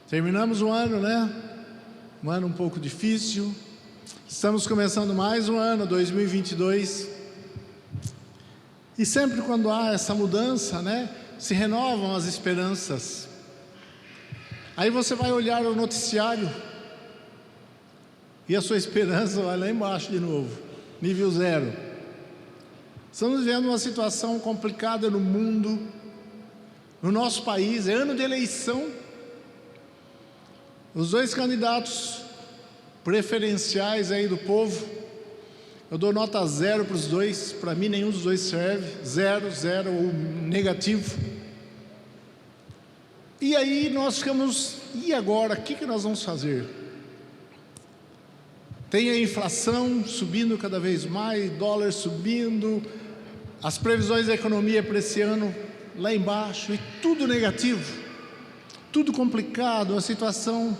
Terminamos um ano, né? Um ano um pouco difícil. Estamos começando mais um ano, 2022. E sempre quando há essa mudança, né? Se renovam as esperanças. Aí você vai olhar o noticiário e a sua esperança vai lá embaixo de novo, nível zero. Estamos vivendo uma situação complicada no mundo, no nosso país, é ano de eleição. Os dois candidatos preferenciais aí do povo, eu dou nota 0 para os dois, para mim nenhum dos dois serve, 0, 0 ou negativo. E aí nós ficamos, e agora, o que nós vamos fazer? Tem a inflação subindo cada vez mais, dólar subindo, as previsões da economia para esse ano lá embaixo, e tudo negativo, tudo complicado, uma situação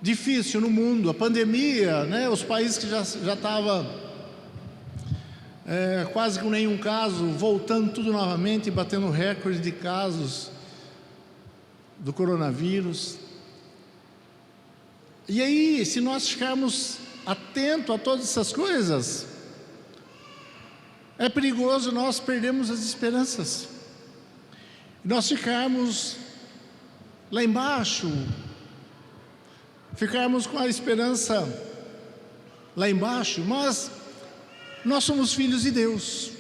difícil no mundo, a pandemia, né? Os países que já estavam quase com nenhum caso, voltando tudo novamente e batendo recorde de casos do coronavírus. E aí, se nós ficarmos atentos a todas essas coisas, é perigoso nós perdermos as esperanças, nós ficarmos lá embaixo, ficarmos com a esperança lá embaixo, mas nós somos filhos de Deus.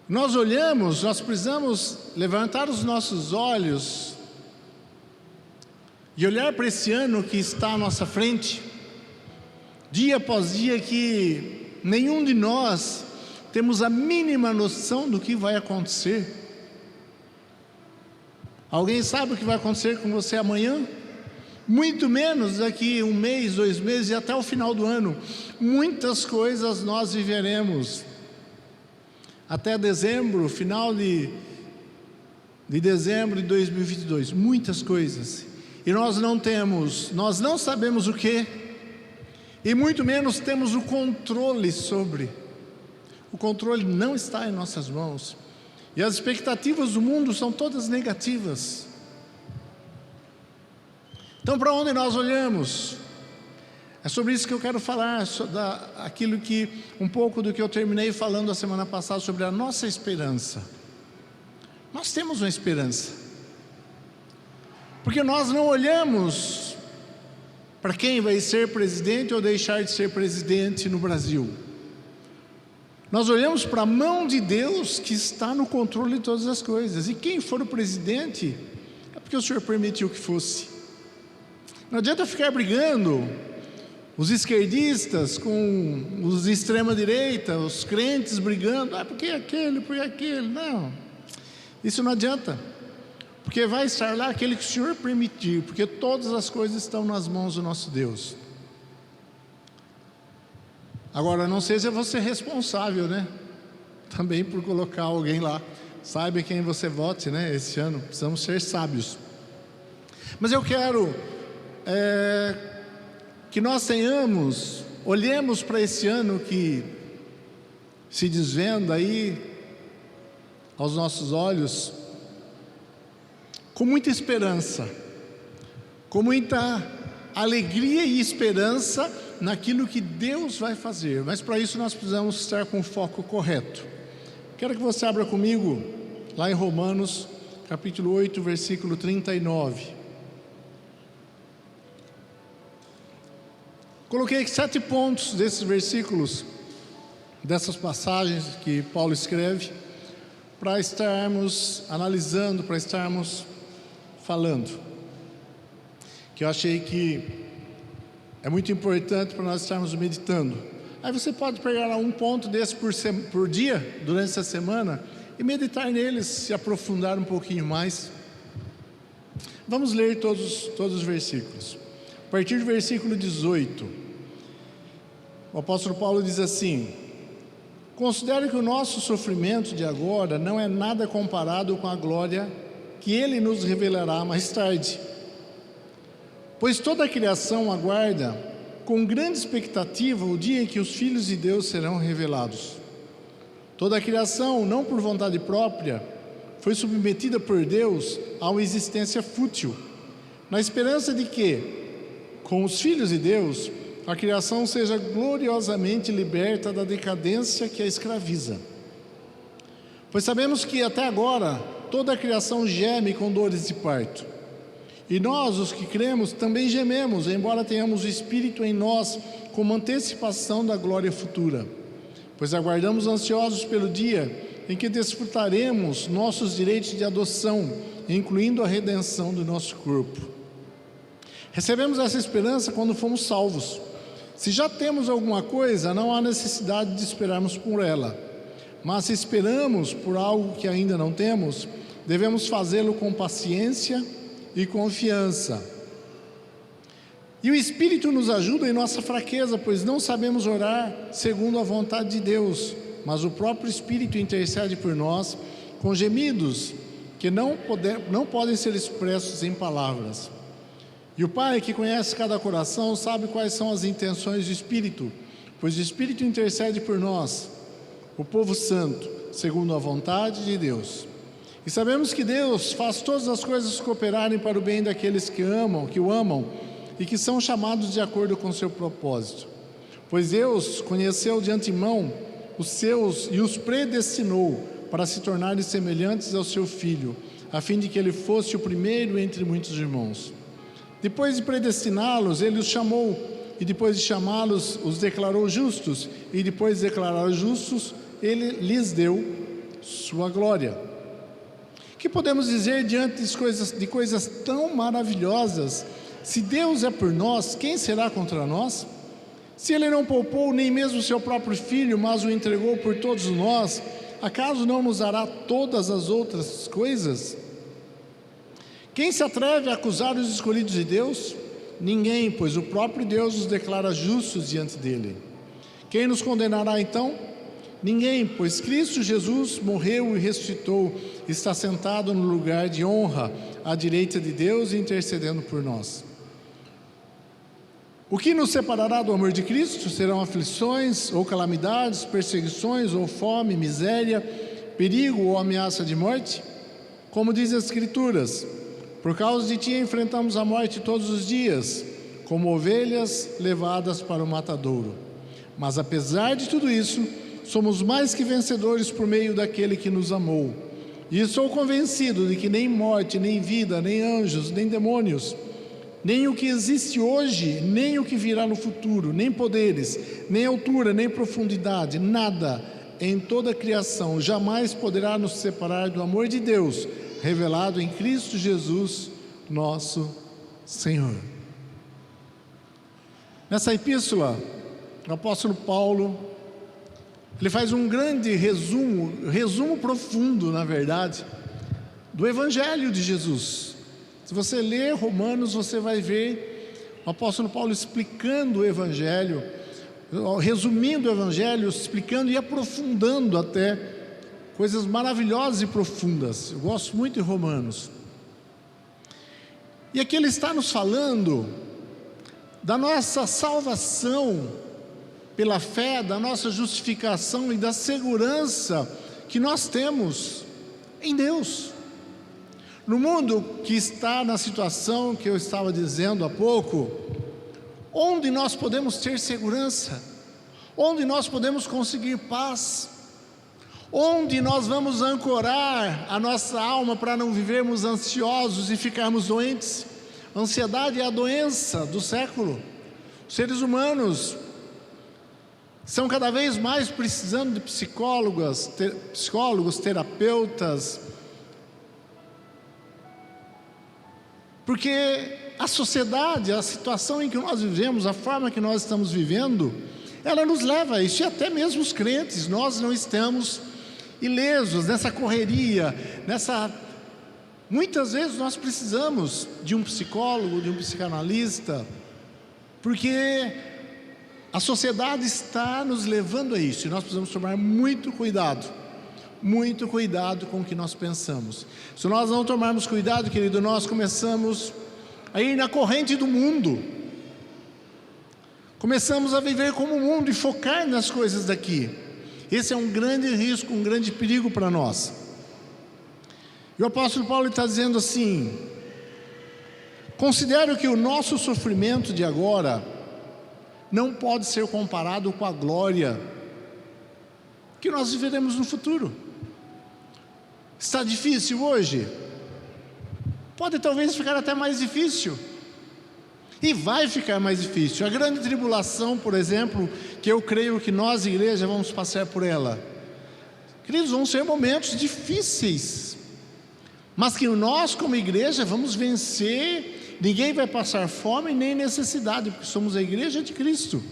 Nós olhamos, nós precisamos levantar os nossos olhos e olhar para esse ano que está à nossa frente, dia após dia, que nenhum de nós temos a mínima noção do que vai acontecer. Alguém sabe o que vai acontecer com você amanhã? Muito menos daqui um mês, 2 meses e até o final do ano. Muitas coisas nós viveremos até dezembro, final de dezembro de 2022, muitas coisas. E nós não sabemos o que, e muito menos temos o controle sobre. O controle não está em nossas mãos. E as expectativas do mundo são todas negativas. Então, para onde nós olhamos? É sobre isso que eu quero falar, aquilo que, um pouco do que eu terminei falando a semana passada, sobre a nossa esperança. Nós temos uma esperança, porque nós não olhamos para quem vai ser presidente ou deixar de ser presidente no Brasil. Nós olhamos para a mão de Deus que está no controle de todas as coisas. E quem for o presidente, é porque o Senhor permitiu que fosse. Não adianta ficar brigando, os esquerdistas com os de extrema direita, os crentes brigando, porque aquele, não. Isso não adianta, porque vai estar lá aquele que o Senhor permitir, porque todas as coisas estão nas mãos do nosso Deus. Agora, não sei se eu vou ser responsável, né? Também por colocar alguém lá. Saiba quem você vote, né? Esse ano, precisamos ser sábios. Mas eu quero que nós olhemos para esse ano que se desvenda aí aos nossos olhos, com muita esperança, com muita alegria e esperança naquilo que Deus vai fazer. Mas para isso nós precisamos estar com o foco correto. Quero que você abra comigo lá em Romanos, capítulo 8, versículo 39. Coloquei aqui 7 pontos desses versículos, dessas passagens que Paulo escreve, para estarmos analisando, para estarmos falando, que eu achei que é muito importante para nós estarmos meditando. Aí você pode pegar um ponto desse por dia, durante essa semana, e meditar neles, se aprofundar um pouquinho mais. Vamos ler todos os versículos. A partir do versículo 18, o apóstolo Paulo diz assim: considere que o nosso sofrimento de agora não é nada comparado com a glória que Ele nos revelará mais tarde. Pois toda a criação aguarda com grande expectativa o dia em que os filhos de Deus serão revelados. Toda a criação, não por vontade própria, foi submetida por Deus a uma existência fútil, na esperança de que, com os filhos de Deus, a criação seja gloriosamente liberta da decadência que a escraviza. Pois sabemos que até agora toda a criação geme com dores de parto. E nós, os que cremos, também gememos, embora tenhamos o Espírito em nós como antecipação da glória futura. Pois aguardamos ansiosos pelo dia em que desfrutaremos nossos direitos de adoção, incluindo a redenção do nosso corpo. Recebemos essa esperança quando fomos salvos. Se já temos alguma coisa, não há necessidade de esperarmos por ela. Mas se esperamos por algo que ainda não temos, devemos fazê-lo com paciência e confiança. E o Espírito nos ajuda em nossa fraqueza, pois não sabemos orar segundo a vontade de Deus, mas o próprio Espírito intercede por nós com gemidos que não podem ser expressos em palavras. E o Pai, que conhece cada coração, sabe quais são as intenções do Espírito, pois o Espírito intercede por nós, o povo santo, segundo a vontade de Deus. E sabemos que Deus faz todas as coisas cooperarem para o bem daqueles que o amam e que são chamados de acordo com o seu propósito. Pois Deus conheceu de antemão os seus e os predestinou para se tornarem semelhantes ao seu Filho, a fim de que ele fosse o primeiro entre muitos irmãos. Depois de predestiná-los, ele os chamou, e depois de chamá-los, os declarou justos, e depois de declarar justos, ele lhes deu sua glória. O que podemos dizer diante de coisas tão maravilhosas? Se Deus é por nós, quem será contra nós? Se Ele não poupou nem mesmo o seu próprio Filho, mas o entregou por todos nós, acaso não nos dará todas as outras coisas? Quem se atreve a acusar os escolhidos de Deus? Ninguém, pois o próprio Deus os declara justos diante dele. Quem nos condenará então? Ninguém, pois Cristo Jesus morreu e ressuscitou, está sentado no lugar de honra, à direita de Deus, intercedendo por nós. O que nos separará do amor de Cristo? Serão aflições, ou calamidades, perseguições, ou fome, miséria, perigo ou ameaça de morte? Como diz as Escrituras, por causa de ti enfrentamos a morte todos os dias, como ovelhas levadas para o matadouro. Mas apesar de tudo isso, somos mais que vencedores por meio daquele que nos amou. E sou convencido de que nem morte, nem vida, nem anjos, nem demônios, nem o que existe hoje, nem o que virá no futuro, nem poderes, nem altura, nem profundidade, nada em toda a criação jamais poderá nos separar do amor de Deus, revelado em Cristo Jesus, nosso Senhor. Nessa epístola, o apóstolo Paulo, ele faz um grande resumo profundo, na verdade, do Evangelho de Jesus. Se você ler Romanos, você vai ver o apóstolo Paulo explicando o Evangelho, resumindo o Evangelho, explicando e aprofundando até coisas maravilhosas e profundas. Eu gosto muito de Romanos. E aqui ele está nos falando da nossa salvação pela fé, da nossa justificação e da segurança que nós temos em Deus. No mundo que está na situação que eu estava dizendo há pouco, onde nós podemos ter segurança, onde nós podemos conseguir paz, onde nós vamos ancorar a nossa alma para não vivermos ansiosos e ficarmos doentes. A ansiedade é a doença do século. Os seres humanos estão cada vez mais precisando de psicólogos, terapeutas, porque a sociedade, a situação em que nós vivemos, a forma que nós estamos vivendo, ela nos leva a isso, e até mesmo os crentes, nós não estamos ilesos nessa correria, muitas vezes nós precisamos de um psicólogo, de um psicanalista, porque a sociedade está nos levando a isso, e nós precisamos tomar muito cuidado com o que nós pensamos. Se nós não tomarmos cuidado, querido, nós começamos a ir na corrente do mundo, começamos a viver como o mundo e focar nas coisas daqui. Esse é um grande risco, um grande perigo para nós. E o apóstolo Paulo está dizendo assim: considero que o nosso sofrimento de agora não pode ser comparado com a glória que nós viveremos no futuro. Está difícil hoje? Pode talvez ficar até mais difícil. E vai ficar mais difícil. A grande tribulação, por exemplo, que eu creio que nós, igreja, vamos passar por ela. Queridos, vão ser momentos difíceis, mas que nós, como igreja, vamos vencer. Ninguém vai passar fome nem necessidade, porque somos a igreja de Cristo.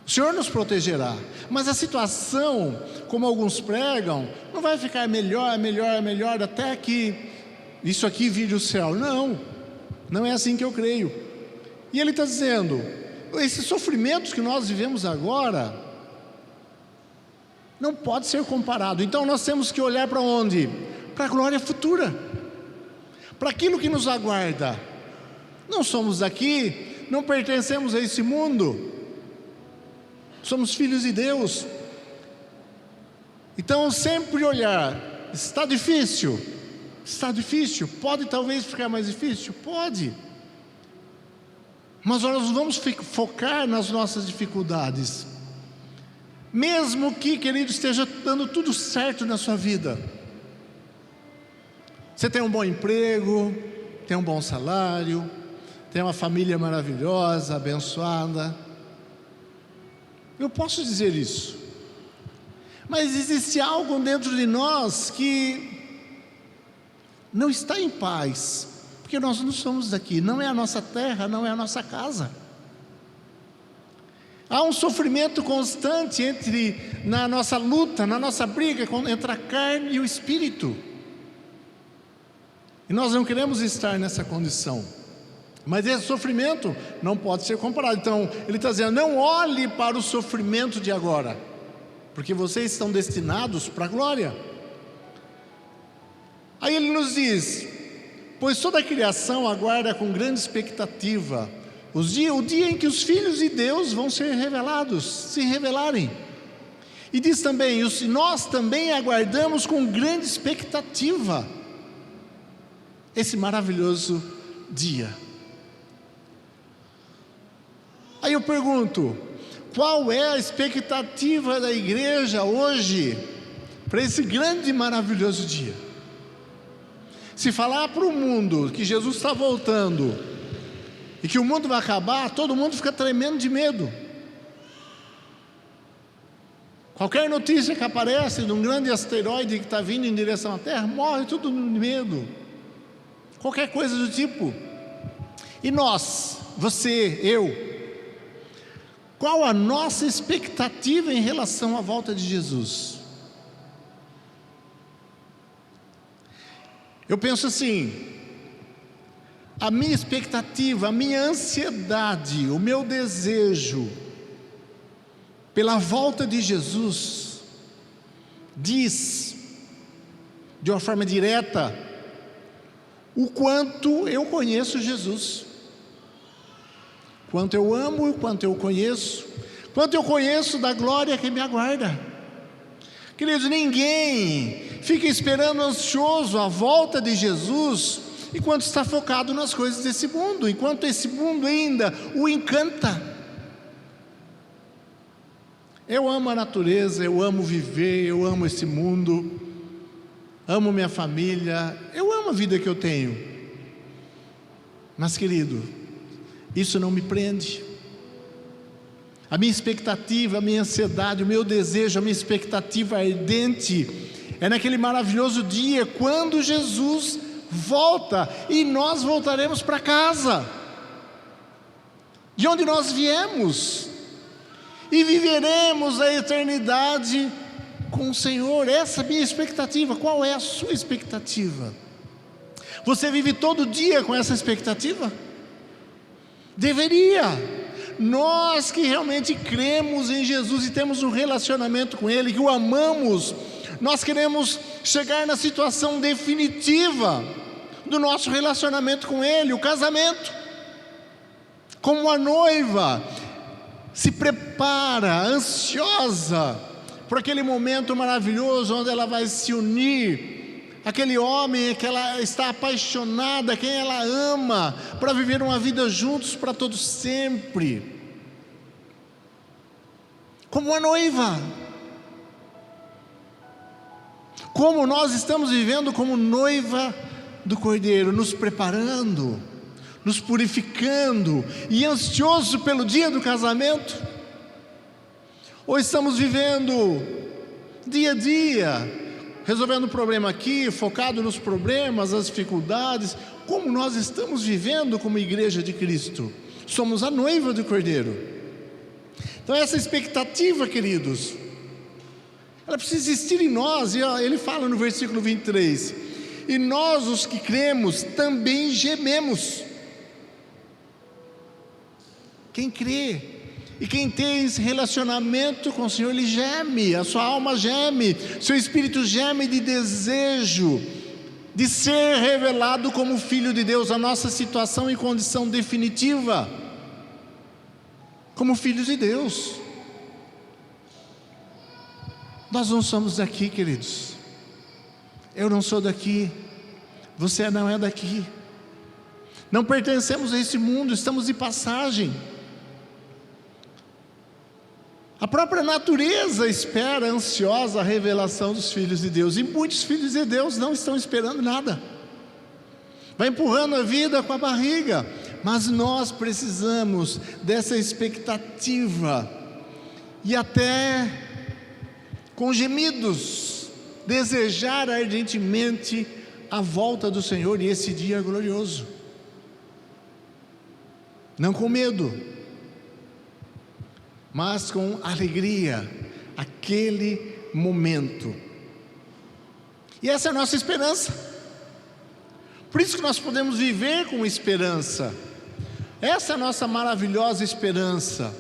O Senhor nos protegerá, mas a situação, como alguns pregam, não vai ficar melhor, até que isso aqui vire o céu. Não é assim que eu creio. E ele está dizendo, esses sofrimentos que nós vivemos agora, não pode ser comparado. Então nós temos que olhar para onde? Para a glória futura, para aquilo que nos aguarda. Não somos daqui, não pertencemos a esse mundo, somos filhos de Deus. Então sempre olhar, está difícil, pode talvez ficar mais difícil, pode, mas nós vamos focar nas nossas dificuldades, mesmo que, querido, esteja dando tudo certo na sua vida. Você tem um bom emprego, tem um bom salário, tem uma família maravilhosa, abençoada. Eu posso dizer isso, mas existe algo dentro de nós que não está em paz, porque nós não somos daqui, não é a nossa terra, não é a nossa casa. Há um sofrimento constante na nossa luta, na nossa briga entre a carne e o espírito, e nós não queremos estar nessa condição. Mas esse sofrimento não pode ser comparado. Então ele está dizendo, não olhe para o sofrimento de agora, porque vocês estão destinados para a glória. Aí ele nos diz, pois toda a criação aguarda com grande expectativa o dia em que os filhos de Deus vão ser revelados, se revelarem. E diz também, nós também aguardamos com grande expectativa esse maravilhoso dia. Aí eu pergunto, qual é a expectativa da igreja hoje para esse grande e maravilhoso dia? Se falar para o mundo que Jesus está voltando e que o mundo vai acabar, todo mundo fica tremendo de medo. Qualquer notícia que aparece de um grande asteroide que está vindo em direção à Terra, morre tudo de medo. Qualquer coisa do tipo. E nós, você, eu, qual a nossa expectativa em relação à volta de Jesus? Eu penso assim, a minha expectativa, a minha ansiedade, o meu desejo pela volta de Jesus diz de uma forma direta o quanto eu conheço Jesus, quanto eu amo e quanto eu conheço da glória que me aguarda. Queridos, ninguém fica esperando ansioso a volta de Jesus enquanto está focado nas coisas desse mundo, enquanto esse mundo ainda o encanta. Eu amo a natureza, eu amo viver, eu amo esse mundo, amo minha família, eu amo a vida que eu tenho. Mas, querido, isso não me prende. A minha expectativa, a minha ansiedade, o meu desejo, a minha expectativa ardente é naquele maravilhoso dia quando Jesus volta e nós voltaremos para casa, de onde nós viemos, e viveremos a eternidade com o Senhor. Essa é a minha expectativa. Qual é a sua expectativa? Você vive todo dia com essa expectativa? Deveria. Nós que realmente cremos em Jesus e temos um relacionamento com Ele, que o amamos, nós queremos chegar na situação definitiva do nosso relacionamento com Ele, o casamento. Como a noiva se prepara, ansiosa, por aquele momento maravilhoso onde ela vai se unir, aquele homem que ela está apaixonada, quem ela ama, para viver uma vida juntos para todos sempre, como uma noiva. Como nós estamos vivendo como noiva do Cordeiro, nos preparando, nos purificando e ansioso pelo dia do casamento? Ou estamos vivendo dia a dia, resolvendo um problema aqui, focado nos problemas, as dificuldades? Como nós estamos vivendo como igreja de Cristo? Somos a noiva do Cordeiro. Então essa expectativa, queridos, ela precisa existir em nós. E ele fala no versículo 23: e nós os que cremos também gememos. Quem crê e quem tem esse relacionamento com o Senhor, ele geme, a sua alma geme, seu espírito geme de desejo de ser revelado como filho de Deus, a nossa situação e condição definitiva como filhos de Deus. Nós não somos daqui, queridos. Eu não sou daqui, você não é daqui, não pertencemos a esse mundo, estamos de passagem. A própria natureza espera ansiosa a revelação dos filhos de Deus, e muitos filhos de Deus não estão esperando nada, vai empurrando a vida com a barriga. Mas nós precisamos dessa expectativa, e até com gemidos, desejar ardentemente a volta do Senhor e esse dia glorioso. Não com medo, mas com alegria, aquele momento. E essa é a nossa esperança. Por isso que nós podemos viver com esperança. Essa é a nossa maravilhosa esperança.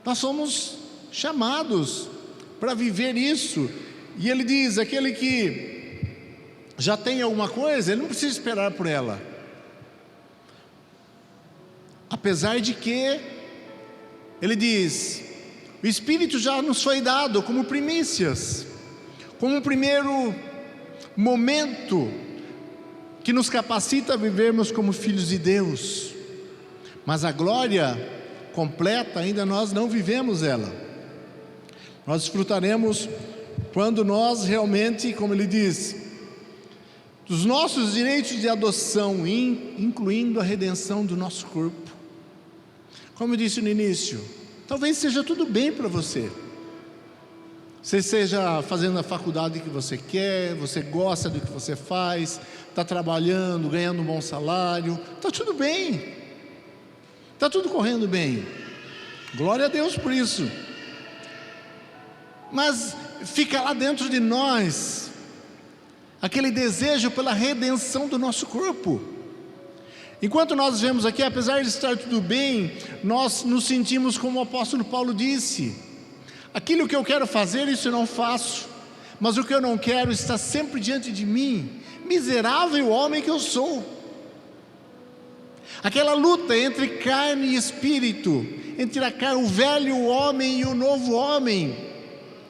Nós somos chamados para viver isso. E ele diz: aquele que já tem alguma coisa, ele não precisa esperar por ela. Apesar de que, ele diz, o Espírito já nos foi dado como primícias, como um primeiro momento que nos capacita a vivermos como filhos de Deus. Mas a glória completa ainda nós não vivemos ela. Nós desfrutaremos quando nós realmente, como ele diz, dos nossos direitos de adoção, incluindo a redenção do nosso corpo. Como eu disse no início, talvez seja tudo bem para você. Você esteja fazendo a faculdade que você quer, você gosta do que você faz, está trabalhando, ganhando um bom salário, está tudo bem, está tudo correndo bem, glória a Deus por isso. Mas fica lá dentro de nós aquele desejo pela redenção do nosso corpo. Enquanto nós vemos aqui, apesar de estar tudo bem, nós nos sentimos como o apóstolo Paulo disse: aquilo que eu quero fazer, isso eu não faço, mas o que eu não quero está sempre diante de mim. Miserável homem que eu sou. Aquela luta entre carne e espírito, entre o velho homem e o novo homem,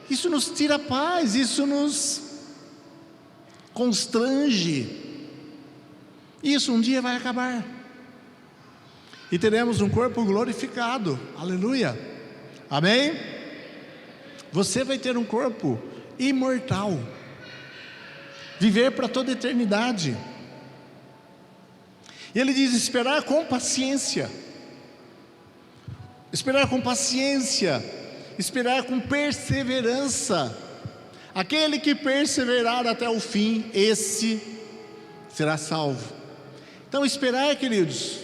isso nos tira a paz, isso nos constrange. Isso um dia vai acabar, e teremos um corpo glorificado, aleluia, amém? Você vai ter um corpo imortal, viver para toda a eternidade. E ele diz: esperar com paciência, esperar com paciência, esperar com perseverança. Aquele que perseverar até o fim, esse será salvo. Então esperar, queridos,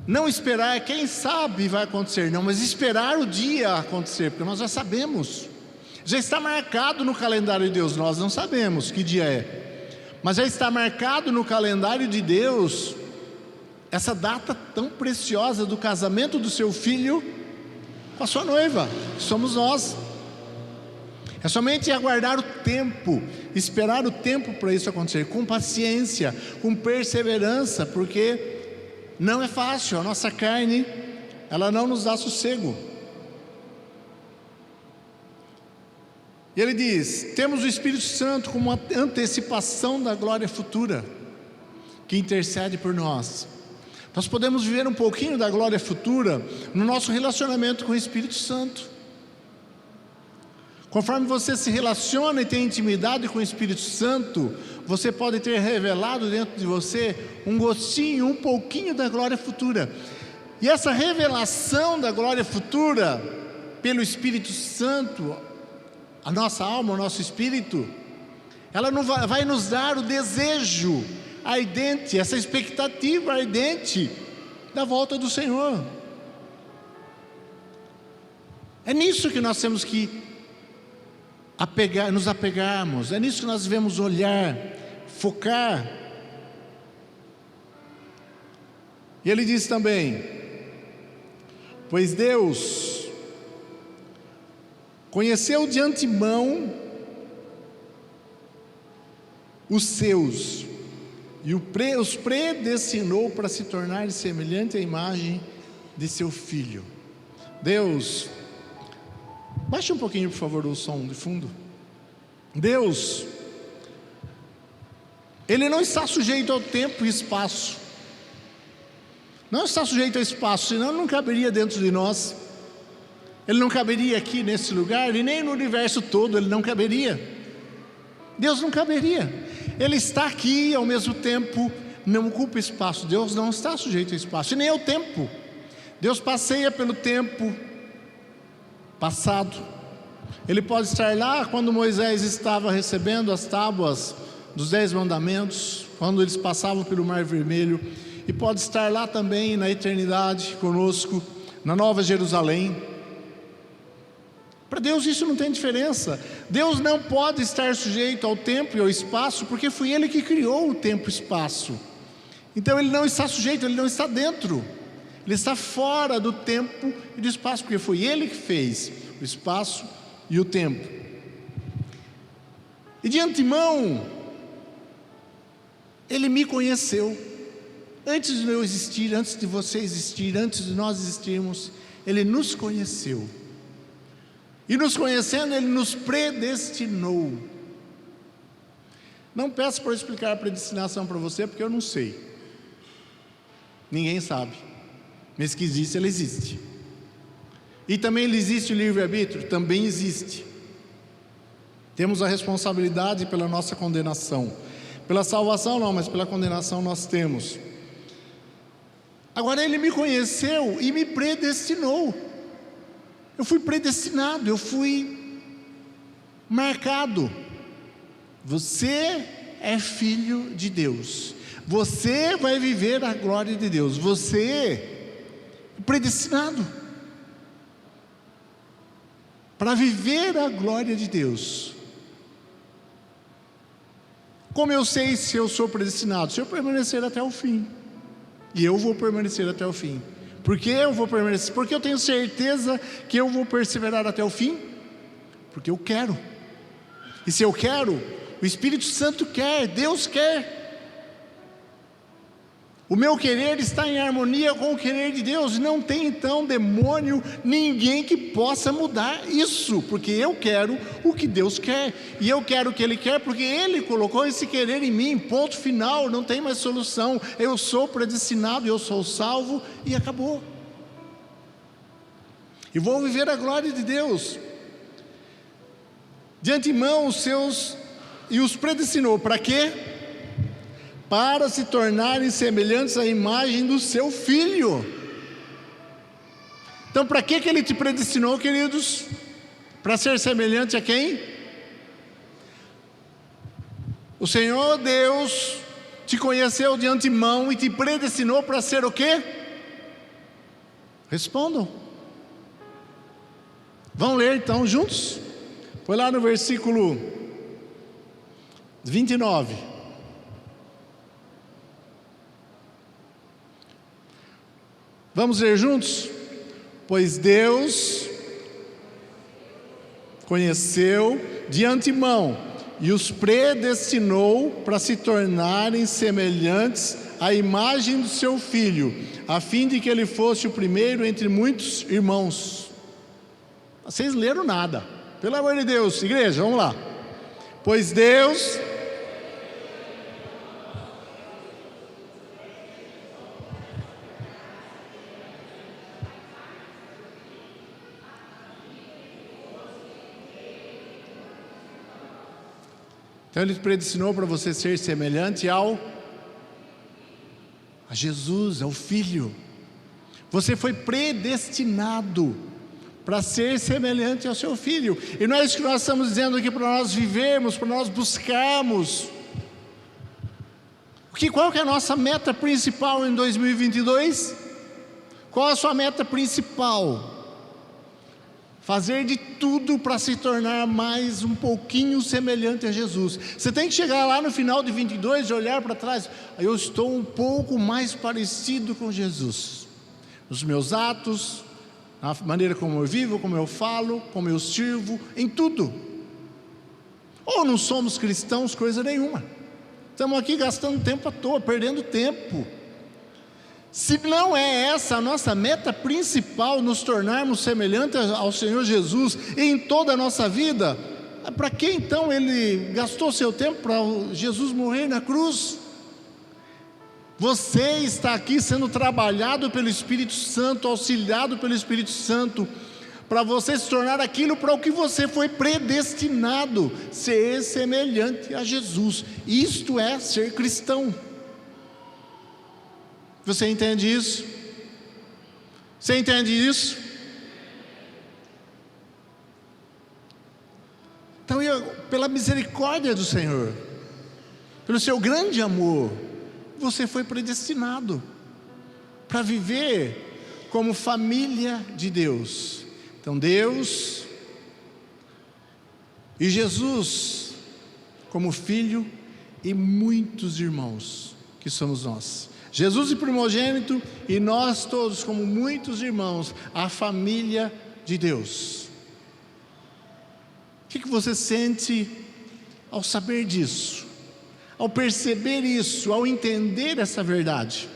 não esperar quem sabe vai acontecer, não, mas esperar o dia acontecer, porque nós já sabemos, já está marcado no calendário de Deus. Nós não sabemos que dia é, mas já está marcado no calendário de Deus essa data tão preciosa do casamento do seu filho com a sua noiva, que somos nós. É somente aguardar o tempo, esperar o tempo para isso acontecer, com paciência, com perseverança, porque não é fácil. A nossa carne, ela não nos dá sossego. E ele diz: temos o Espírito Santo como uma antecipação da glória futura, que intercede por nós. Nós podemos viver um pouquinho da glória futura no nosso relacionamento com o Espírito Santo. Conforme você se relaciona e tem intimidade com o Espírito Santo, você pode ter revelado dentro de você um gostinho, um pouquinho da glória futura. E essa revelação da glória futura, pelo Espírito Santo, a nossa alma, o nosso espírito, ela não vai nos dar o desejo ardente, essa expectativa ardente da volta do Senhor. É nisso que nós temos que nos apegarmos, é nisso que nós devemos olhar, focar. E ele diz também: pois Deus conheceu de antemão os seus e os predestinou para se tornarem semelhante à imagem de seu Filho. Deus, baixe um pouquinho, por favor, o som de fundo. Deus, Ele não está sujeito ao tempo e espaço. Não está sujeito ao espaço, senão Ele não caberia dentro de nós. Ele não caberia aqui nesse lugar, e nem no universo todo Ele não caberia. Deus não caberia. Ele está aqui e ao mesmo tempo não ocupa espaço. Deus não está sujeito ao espaço, e nem ao tempo. Deus passeia pelo tempo passado. Ele pode estar lá quando Moisés estava recebendo as tábuas dos 10 mandamentos, quando eles passavam pelo Mar Vermelho, e pode estar lá também na eternidade conosco, na Nova Jerusalém. Para Deus isso não tem diferença. Deus não pode estar sujeito ao tempo e ao espaço, porque foi Ele que criou o tempo e o espaço. Então Ele não está sujeito, Ele não está dentro. Ele está fora do tempo e do espaço, porque foi Ele que fez o espaço e o tempo. E de antemão, Ele me conheceu. Antes de eu existir, antes de você existir, antes de nós existirmos, Ele nos conheceu. E nos conhecendo, Ele nos predestinou. Não peço para eu explicar a predestinação para você, porque eu não sei. Ninguém sabe. Mas que existe, ela existe. E também existe o livre-arbítrio? Também existe. Temos a responsabilidade pela nossa condenação. Pela salvação não, mas pela condenação nós temos. Agora Ele me conheceu e me predestinou. Eu fui predestinado, eu fui marcado. Você é filho de Deus. Você vai viver a glória de Deus. Você é predestinado para viver a glória de Deus. Como eu sei se eu sou predestinado? Se eu permanecer até o fim. E eu vou permanecer até o fim. Por que eu vou permanecer? Porque eu tenho certeza que eu vou perseverar até o fim. Porque eu quero. E se eu quero, o Espírito Santo quer, Deus quer. O meu querer está em harmonia com o querer de Deus. Não tem então demônio, ninguém que possa mudar isso. Porque eu quero o que Deus quer. E eu quero o que Ele quer porque Ele colocou esse querer em mim. Ponto final, não tem mais solução. Eu sou predestinado, eu sou salvo e acabou. E vou viver a glória de Deus. De antemão os predestinou. Para quê? Para se tornarem semelhantes à imagem do seu Filho. Então para que Ele te predestinou, queridos? Para ser semelhante a quem? O Senhor Deus te conheceu de antemão e te predestinou para ser o quê? Respondam. Vamos ler então juntos? Foi lá no versículo 29. Vamos ler juntos? Pois Deus conheceu de antemão e os predestinou para se tornarem semelhantes à imagem do seu Filho, a fim de que Ele fosse o primeiro entre muitos irmãos. Vocês leram nada. Pelo amor de Deus, igreja, vamos lá. Pois Deus... Então Ele predestinou para você ser semelhante a Jesus, ao Filho. Você foi predestinado para ser semelhante ao seu Filho. E não é isso que nós estamos dizendo aqui para nós vivermos, para nós buscarmos. Qual que é a nossa meta principal em 2022? Qual a sua meta principal? Fazer de tudo para se tornar mais um pouquinho semelhante a Jesus. Você tem que chegar lá no final de 22 e olhar para trás. Eu estou um pouco mais parecido com Jesus. Nos meus atos, na maneira como eu vivo, como eu falo, como eu sirvo, em tudo. Ou não somos cristãos, coisa nenhuma. Estamos aqui gastando tempo à toa, perdendo tempo. Se não é essa a nossa meta principal, nos tornarmos semelhantes ao Senhor Jesus em toda a nossa vida, para que então Ele gastou seu tempo para Jesus morrer na cruz? Você está aqui sendo trabalhado pelo Espírito Santo, auxiliado pelo Espírito Santo, para você se tornar aquilo para o que você foi predestinado, ser semelhante a Jesus. Isto é ser cristão. Você entende isso? Você entende isso? Então, pela misericórdia do Senhor, pelo seu grande amor, você foi predestinado para viver como família de Deus. Então Deus e Jesus como filho e muitos irmãos que somos nós. Jesus, o primogênito, e nós todos como muitos irmãos, a família de Deus. O que você sente ao saber disso? Ao perceber isso, ao entender essa verdade?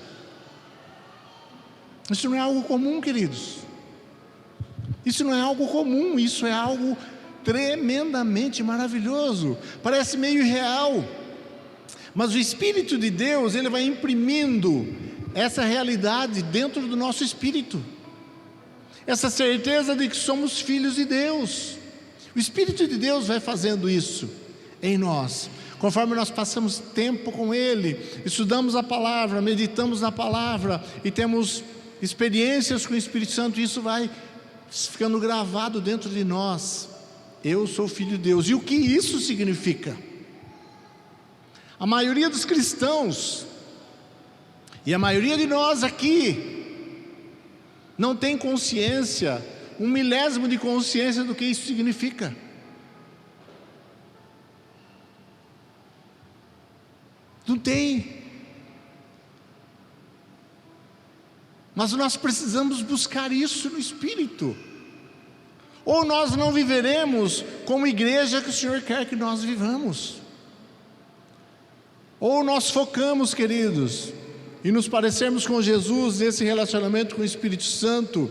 Isso não é algo comum, queridos. Isso não é algo comum, isso é algo tremendamente maravilhoso. Parece meio irreal, mas o Espírito de Deus, Ele vai imprimindo essa realidade dentro do nosso espírito. Essa certeza de que somos filhos de Deus. O Espírito de Deus vai fazendo isso em nós. Conforme nós passamos tempo com Ele, estudamos a palavra, meditamos na palavra e temos experiências com o Espírito Santo, isso vai ficando gravado dentro de nós. Eu sou filho de Deus. E o que isso significa? A maioria dos cristãos, e a maioria de nós aqui, não tem consciência, 1/1000 de consciência do que isso significa. Não tem. Mas nós precisamos buscar isso no Espírito. Ou nós não viveremos como igreja que o Senhor quer que nós vivamos. Ou nós focamos, queridos, e nos parecermos com Jesus nesse relacionamento com o Espírito Santo,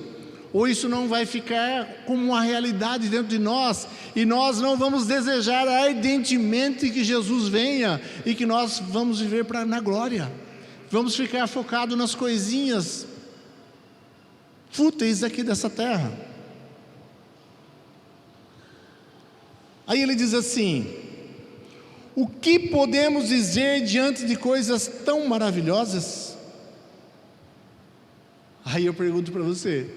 ou isso não vai ficar como uma realidade dentro de nós, e nós não vamos desejar ardentemente que Jesus venha, e que nós vamos viver na glória. Vamos ficar focados nas coisinhas fúteis aqui dessa terra. Aí ele diz assim: o que podemos dizer diante de coisas tão maravilhosas? Aí eu pergunto para você,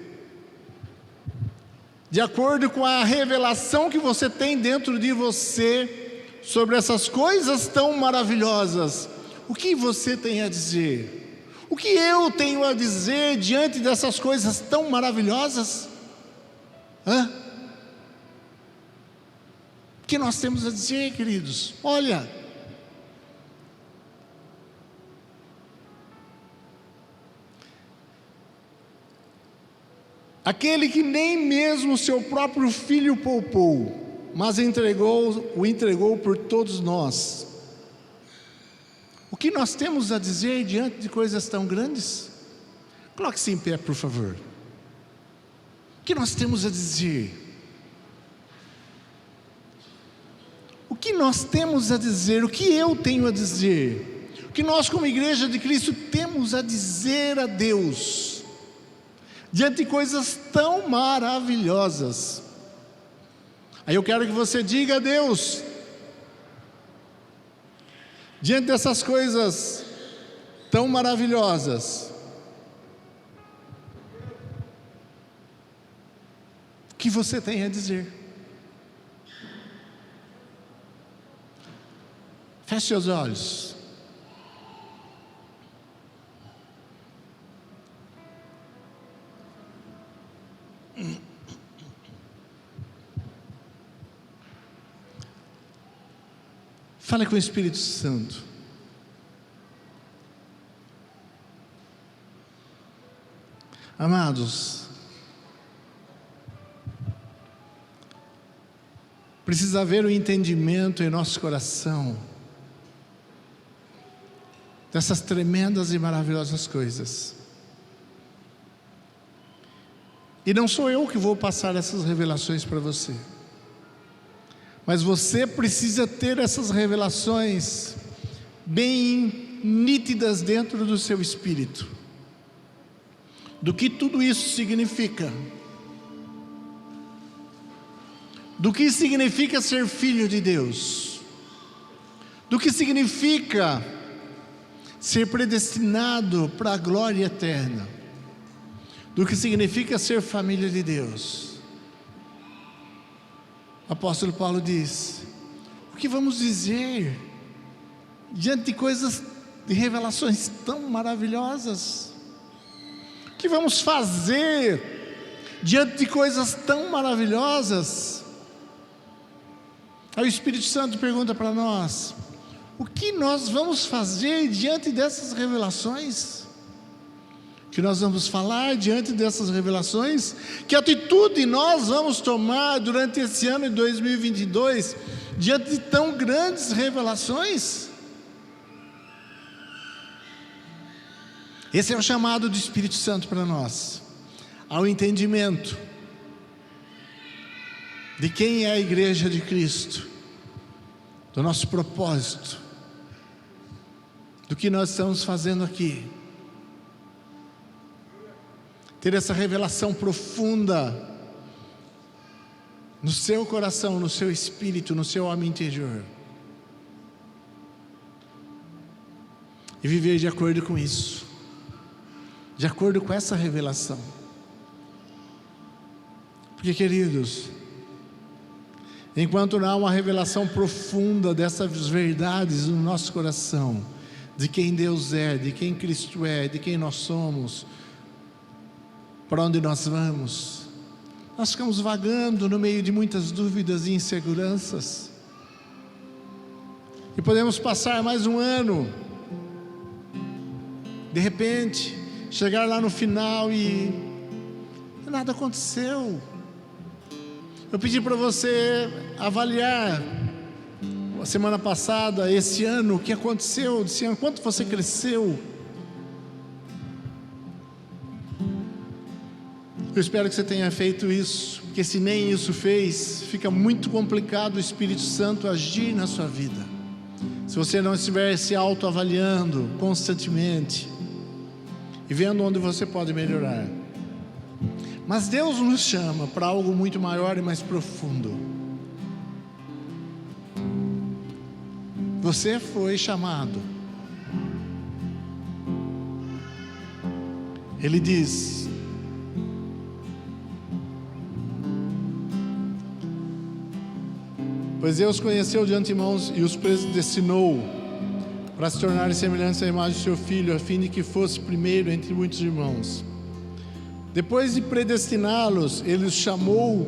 de acordo com a revelação que você tem dentro de você sobre essas coisas tão maravilhosas, o que você tem a dizer? O que eu tenho a dizer diante dessas coisas tão maravilhosas? O que nós temos a dizer, queridos? Olha, aquele que nem mesmo o seu próprio filho poupou, mas o entregou por todos nós. O que nós temos a dizer diante de coisas tão grandes? Coloque-se em pé, por favor. O que nós temos a dizer? nós temos a dizer? O que eu tenho a dizer? O que nós, como Igreja de Cristo, temos a dizer a Deus diante de coisas tão maravilhosas? Aí eu quero que você diga a Deus, diante dessas coisas tão maravilhosas, o que você tem a dizer? Feche seus olhos. Fale com o Espírito Santo. Amados, precisa haver um entendimento em nosso coração dessas tremendas e maravilhosas coisas. E não sou eu que vou passar essas revelações para você, mas você precisa ter essas revelações bem nítidas dentro do seu espírito, do que tudo isso significa, do que significa ser filho de Deus, do que significa ser predestinado para a glória eterna, do que significa ser família de Deus. O apóstolo Paulo diz: o que vamos dizer diante de coisas, de revelações tão maravilhosas? O que vamos fazer diante de coisas tão maravilhosas? Aí o Espírito Santo pergunta para nós: o que nós vamos fazer diante dessas revelações? O que nós vamos falar diante dessas revelações? Que atitude nós vamos tomar durante esse ano de 2022 diante de tão grandes revelações? Esse é o chamado do Espírito Santo para nós, ao entendimento de quem é a Igreja de Cristo, do nosso propósito, do que nós estamos fazendo aqui. Ter essa revelação profunda no seu coração, no seu espírito, no seu homem interior, e viver de acordo com isso, de acordo com essa revelação. Porque, queridos, enquanto não há uma revelação profunda dessas verdades no nosso coração, de quem Deus é, de quem Cristo é, de quem nós somos, para onde nós vamos, nós ficamos vagando no meio de muitas dúvidas e inseguranças, e podemos passar mais um ano, de repente chegar lá no final e nada aconteceu. Eu pedi para você avaliar a semana passada, esse ano, o que aconteceu, esse ano, quanto você cresceu. Eu espero que você tenha feito isso, porque se nem isso fez, fica muito complicado o Espírito Santo agir na sua vida, se você não estiver se autoavaliando constantemente e vendo onde você pode melhorar. Mas Deus nos chama para algo muito maior e mais profundo. Você foi chamado. Ele diz: pois Deus conheceu de antemão e os predestinou para se tornarem semelhantes à imagem de seu Filho, a fim de que fosse primeiro entre muitos irmãos. Depois de predestiná-los, Ele os chamou.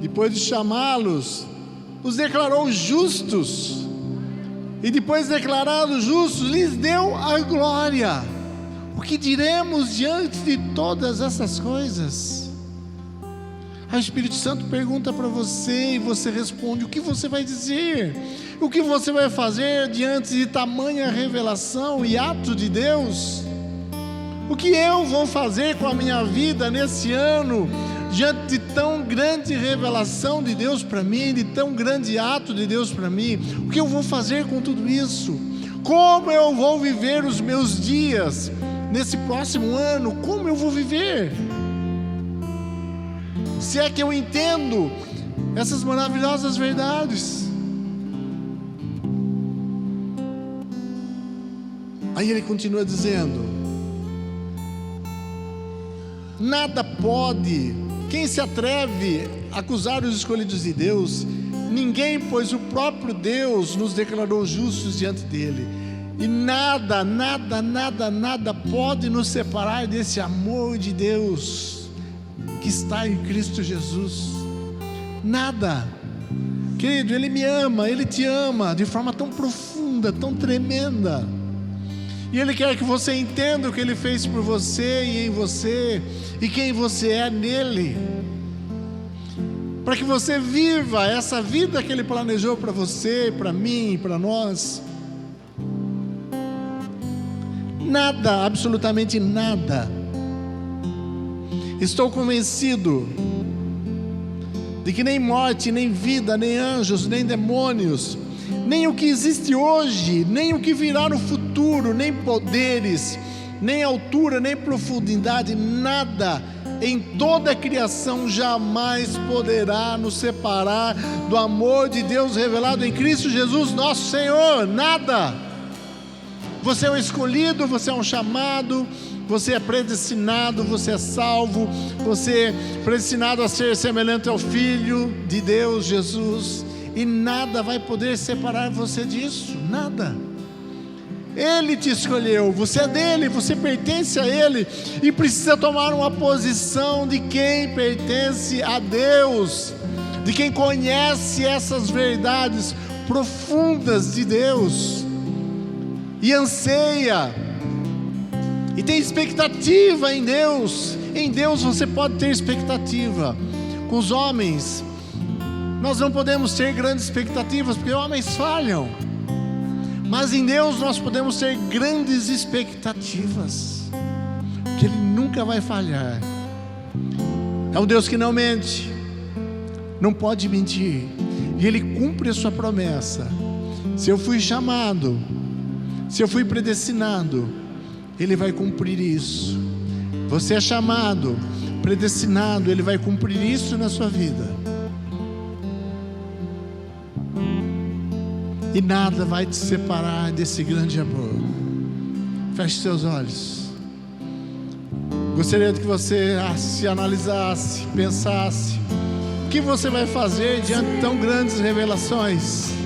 Depois de chamá-los, os declarou justos. E depois de declarados justos, lhes deu a glória. O que diremos diante de todas essas coisas? Aí o Espírito Santo pergunta para você e você responde. O que você vai dizer? O que você vai fazer diante de tamanha revelação e ato de Deus? O que eu vou fazer com a minha vida nesse ano diante de tão grande revelação de Deus para mim, de tão grande ato de Deus para mim, o que eu vou fazer com tudo isso? Como eu vou viver os meus dias nesse próximo ano? Como eu vou viver? Se é que eu entendo essas maravilhosas verdades. Aí ele continua dizendo: nada pode, quem se atreve a acusar os escolhidos de Deus? Ninguém, pois o próprio Deus nos declarou justos diante dele. E nada pode nos separar desse amor de Deus que está em Cristo Jesus. Nada. Querido, Ele me ama, Ele te ama de forma tão profunda, tão tremenda. E Ele quer que você entenda o que Ele fez por você e em você, e quem você é nele, para que você viva essa vida que Ele planejou para você, para mim, para nós. Nada, absolutamente nada. Estou convencido de que nem morte, nem vida, nem anjos, nem demônios, nem o que existe hoje, nem o que virá no futuro, nem poderes, nem altura, nem profundidade, nada em toda a criação jamais poderá nos separar do amor de Deus revelado em Cristo Jesus, nosso Senhor. Nada. Você é um escolhido, você é um chamado, você é predestinado, você é salvo, você é predestinado a ser semelhante ao Filho de Deus, Jesus, e nada vai poder separar você disso, nada. Ele te escolheu, você é dele, você pertence a ele, e precisa tomar uma posição de quem pertence a Deus, de quem conhece essas verdades profundas de Deus, e anseia, e tem expectativa em Deus. Em Deus você pode ter expectativa. Com os homens nós não podemos ter grandes expectativas, porque homens falham. Mas em Deus nós podemos ter grandes expectativas, porque Ele nunca vai falhar. É um Deus que não mente, não pode mentir, e Ele cumpre a sua promessa. Se eu fui chamado, se eu fui predestinado, Ele vai cumprir isso. Você é chamado, predestinado, Ele vai cumprir isso na sua vida. E nada vai te separar desse grande amor. Feche seus olhos. Gostaria de que você se analisasse, pensasse: o que você vai fazer diante de tão grandes revelações?